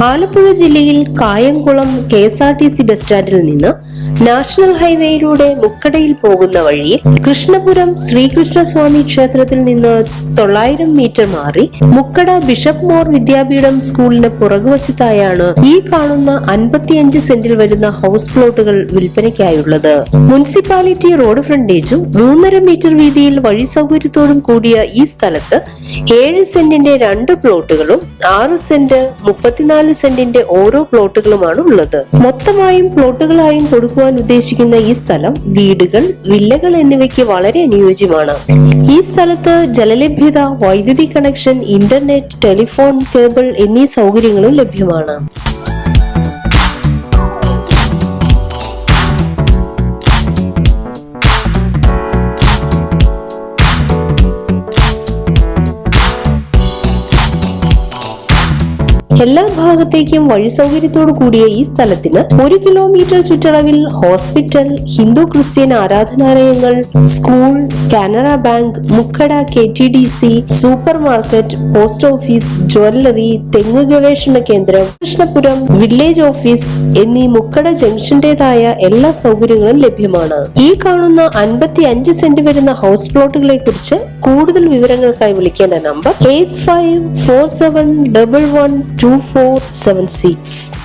ആലപ്പുഴ ജില്ലയിൽ Kayamkulam KSRTC bus സ്റ്റാൻഡിൽ നിന്ന് നാഷണൽ ഹൈവേയിലൂടെ മുക്കടയിൽ പോകുന്ന വഴിയിൽ കൃഷ്ണപുരം ശ്രീകൃഷ്ണസ്വാമി ക്ഷേത്രത്തിൽ നിന്ന് 900 മീറ്റർ മാറി മുക്കട ബിഷപ്പ് മോർ വിദ്യാപീഠം സ്കൂളിന് പുറകുവശത്തായാണ് ഈ കാണുന്ന 55 സെന്റിൽ വരുന്ന ഹൗസ് പ്ലോട്ടുകൾ വിൽപ്പനയ്ക്കായുള്ളത്. മുനിസിപ്പാലിറ്റി റോഡ് ഫ്രണ്ടേജും 3.5 മീറ്റർ വീതിയിൽ വഴി സൗകര്യത്തോടും കൂടിയ ഈ സ്ഥലത്ത് 7 സെന്റിന്റെ 2 പ്ലോട്ടുകളും 6 സെന്റ് 34 സെന്റിന്റെ ഓരോ പ്ലോട്ടുകളുമാണ് ഉള്ളത്. മൊത്തമായും പ്ലോട്ടുകളായും കൊടുക്കുവാൻ ഉദ്ദേശിക്കുന്ന ഈ സ്ഥലം വീടുകൾ, വില്ലകൾ എന്നിവയ്ക്ക് വളരെ അനുയോജ്യമാണ്. ഈ സ്ഥലത്ത് ജലലഭ്യത, വൈദ്യുതി കണക്ഷൻ, ഇന്റർനെറ്റ്, ടെലിഫോൺ, കേബിൾ എന്നീ സൗകര്യങ്ങളും ലഭ്യമാണ്. എല്ലാ ഭാഗത്തേക്കും വഴി സൗകര്യത്തോടു കൂടിയ ഈ സ്ഥലത്തിന് 1 കിലോമീറ്റർ ചുറ്റളവിൽ ഹോസ്പിറ്റൽ, ഹിന്ദു ക്രിസ്ത്യൻ ആരാധനാലയങ്ങൾ, school, Canara bank, Mukkada KTDC, super market, post office, jewellery, തെങ്ങ് ഗവേഷണ കേന്ദ്രം, കൃഷ്ണപുരം വില്ലേജ് ഓഫീസ് എന്നീ മുക്കട ജംഗ്ഷന്റേതായ എല്ലാ സൗകര്യങ്ങളും ലഭ്യമാണ്. ഈ കാണുന്ന 55 സെന്റ് വരുന്ന ഹൗസ് പ്ലോട്ടുകളെ കുറിച്ച് കൂടുതൽ വിവരങ്ങൾക്കായി വിളിക്കേണ്ട നമ്പർ 8547112476.